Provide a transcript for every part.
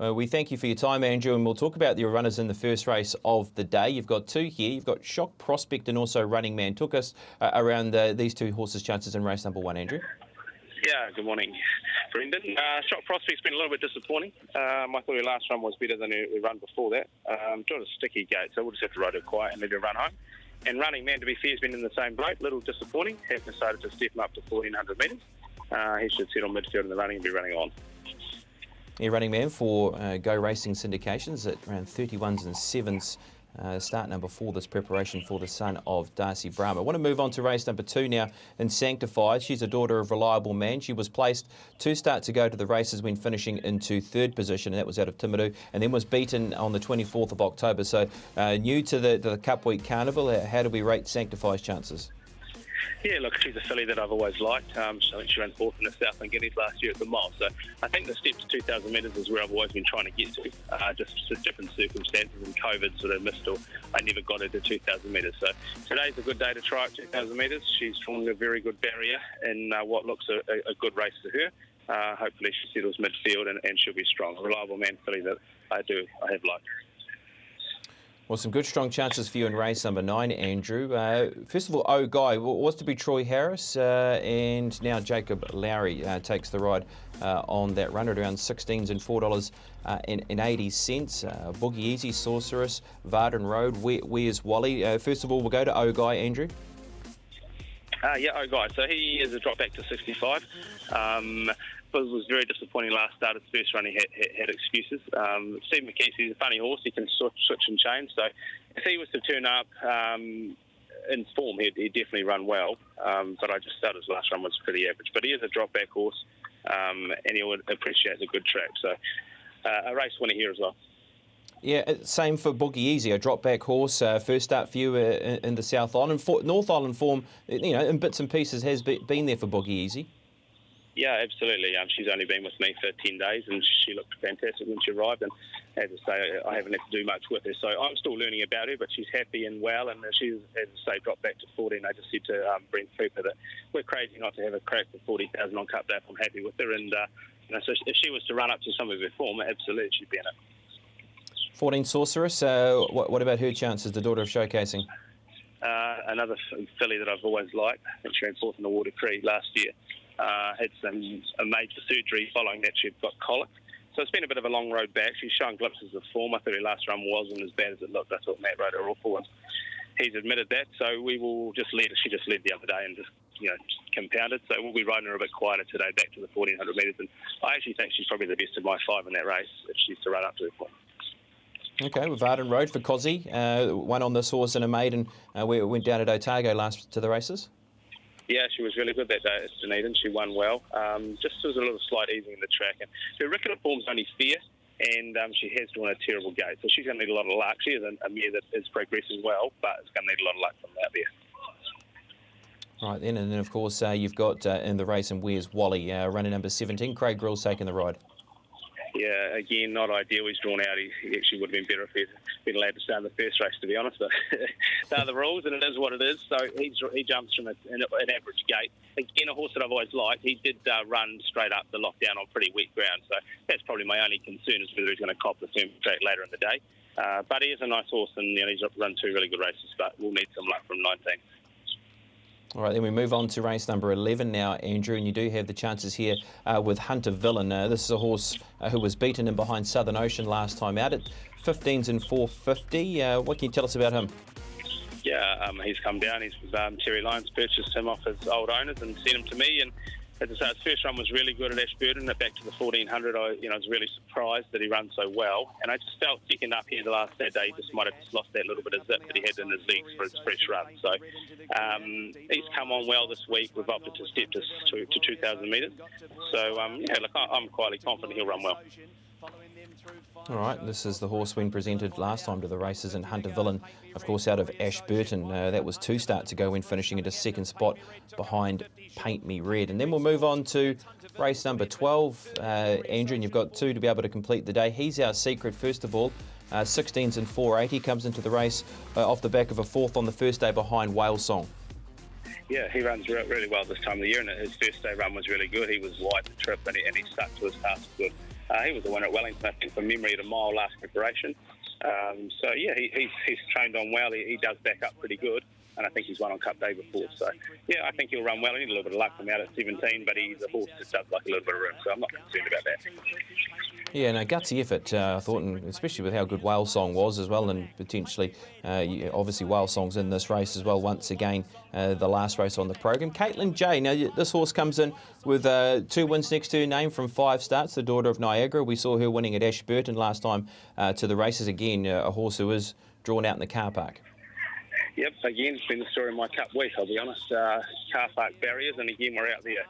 We thank you for your time, Andrew, and we'll talk about your runners in the first race of the day. You've got two here. You've got Shock Prospect and also Running Man. Took us around these two horses' chances in race number 1, Andrew. Yeah, good morning, Brendan. Shock Prospect's been a little bit disappointing. I thought her last run was better than her run before that. Got a sticky gate, so we'll just have to ride her quiet and let her run home. And Running Man, to be fair, has been in the same boat. Little disappointing. Have decided to step him up to 1,400 metres. He should settle midfield in the running and be running on. Yeah, Running Man for Go Racing Syndications at around 31s and 7s. Start number 4, this preparation for the son of Darcy Brahma. I want to move on to race number 2 now in Sanctified. She's a daughter of Reliable Man. She was placed 2 starts to go to the races when finishing into 3rd position, and that was out of Timaru, and then was beaten on the 24th of October. So new to the Cup Week Carnival, how do we rate Sanctified's chances? Yeah, look, she's a filly that I've always liked. I think she ran 4th in the Southland Guineas last year at the mile. So I think the step to 2,000 metres is where I've always been trying to get to. Just different circumstances, and COVID sort of missed her. I never got her to 2,000 metres. So today's a good day to try at 2,000 metres. She's drawn a very good barrier in what looks a good race to her. Hopefully she settles midfield and she'll be strong. A Reliable Man filly that I have liked. Well, some good strong chances for you in race number 9, Andrew. First of all, Oh Guy was to be Troy Harris, and now Jacob Lowry takes the ride on that run at around 16s and $4 and 80 cents. Boogie Easy, Sorceress, Varden Road. Where's Wally? First of all, we'll go to Oh Guy, Andrew. Yeah, Oh Guy. So he is a drop back to 65. But it was very disappointing last start. His first run, he had excuses. Steve McKee's a funny horse. He can switch and change. So if he was to turn up in form, he'd definitely run well. But I just felt his last run was pretty average. But he is a drop-back horse, and he would appreciate the good track. So a race winner here as well. Yeah, same for Boogie Easy, a drop-back horse. First start for you in the South Island. North Island form, in bits and pieces, has been there for Boogie Easy. Yeah, absolutely. She's only been with me for 10 days and she looked fantastic when she arrived. And as I say, I haven't had to do much with her. So I'm still learning about her, but she's happy and well. And she's, as I say, dropped back to 14. I just said to Brent Cooper that we're crazy not to have a crack for 40,000 on Cup Day. I'm happy with her. And so if she was to run up to some of her form, absolutely she'd be in it. 14 Sorceress, what about her chances, the daughter of Showcasing? Another filly that I've always liked. I think she ran 4th in the Water Creek last year. Had a major surgery following that. She'd got colic. So it's been a bit of a long road back. She's shown glimpses of form. I thought her last run wasn't as bad as it looked. I thought Matt rode her awful, and he's admitted that. So we will just lead her. She just led the other day and just compounded. So we'll be riding her a bit quieter today back to the 1,400 metres. And I actually think she's probably the best of my 5 in that race if she's to run up to her form. Okay, with Varden Road for Cozzy. Won on this horse in a maiden. We went down at Otago last to the races. Yeah, she was really good that day at Dunedin. She won well. Just was a little slight easing in the track. And her record form's only fair, and she has drawn a terrible gate. So she's going to need a lot of luck. She is a mare that is progressing well, but it's going to need a lot of luck from out there. Right then, and then of course you've got in the race, and Where's Wally, running number 17. Craig Grill's taking the ride. Yeah, again, not ideal. He's drawn out. He actually would have been better if he'd been allowed to stay in the first race, to be honest. But they're the rules, and it is what it is. So he jumps from an average gate. Again, a horse that I've always liked. He did run straight up the lockdown on pretty wet ground. So that's probably my only concern, is whether he's going to cop the firm track later in the day. But he is a nice horse, and he's run 2 really good races. But we'll need some luck from 19. All right, then we move on to race number 11 now, Andrew, and you do have the chances here with Hunter Villain. This is a horse who was beaten in behind Southern Ocean last time out at 15s and $4.50. What can you tell us about him? Yeah, he's come down. Terry Lyons purchased him off his old owners and sent him to me. And as I say, his first run was really good at Ashburton. Back to the 1,400, I was really surprised that he ran so well. And I just felt second up here the last day, he just might have just lost that little bit of zip that he had in his legs for his fresh run. So he's come on well this week. We've opted to step to 2,000 metres. So, I'm quite confident he'll run well. All right, this is the horse when presented last time to the races, in Hunter Villain, of course, out of Ashburton. That was 2 starts ago when finishing into 2nd spot behind Paint Me Red. And then we'll move on to race number 12, Andrew, and you've got 2 to be able to complete the day. He's our secret, first of all. 16s and $4.80, comes into the race off the back of a 4th on the first day behind Whale Song. Yeah, he runs really well this time of the year, and his first day run was really good. He was wide the trip, and he stuck to his task good. He was the winner at Wellington, I think, from memory at a mile last preparation. So, yeah, he's trained on well. He does back up pretty good. And I think he's won on Cup Day before. So, yeah, I think he'll run well. He need a little bit of luck from out at 17, but he's a horse that does like a little bit of room. So I'm not concerned about that. Yeah, no, gutsy effort, I thought, and especially with how good Whale Song was as well, and potentially, obviously, Whale Song's in this race as well, once again, the last race on the program. Caitlin J, now this horse comes in with 2 wins next to her name from 5 starts, the daughter of Niagara. We saw her winning at Ashburton last time to the races again, a horse who is drawn out in the car park. Yep, again, it's been the story of my Cup week, I'll be honest. Car park barriers, and again, we're out there.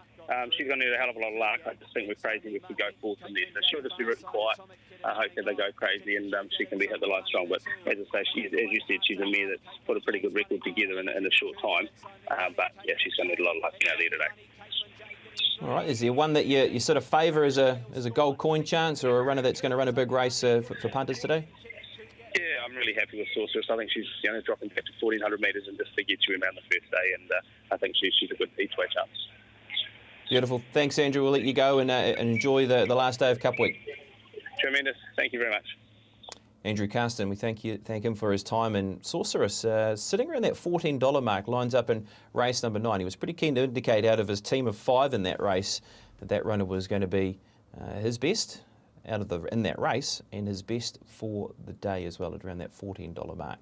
She's going to need a hell of a lot of luck. I just think we're crazy if we go forward from there. So she'll just be written quiet. I hope that they go crazy and she can be hit the line strong. But as I say, as you said, she's a mare that's put a pretty good record together in a short time. But yeah, she's going to need a lot of luck out there today. All right, is there one that you sort of favour as a gold coin chance, or a runner that's going to run a big race for punters today? Yeah, I'm really happy with Sorceress. I think she's dropping back to 1,400 metres and just to get you around the first day. And I think she's a good each-way chance. Beautiful. Thanks, Andrew. We'll let you go and enjoy the last day of Cup Week. Tremendous. Thank you very much. Andrew Carston, we thank him for his time. And Sorceress, sitting around that $14 mark, lines up in race number 9. He was pretty keen to indicate out of his team of 5 in that race that runner was going to be his best in that race, and his best for the day as well, at around that $14 mark.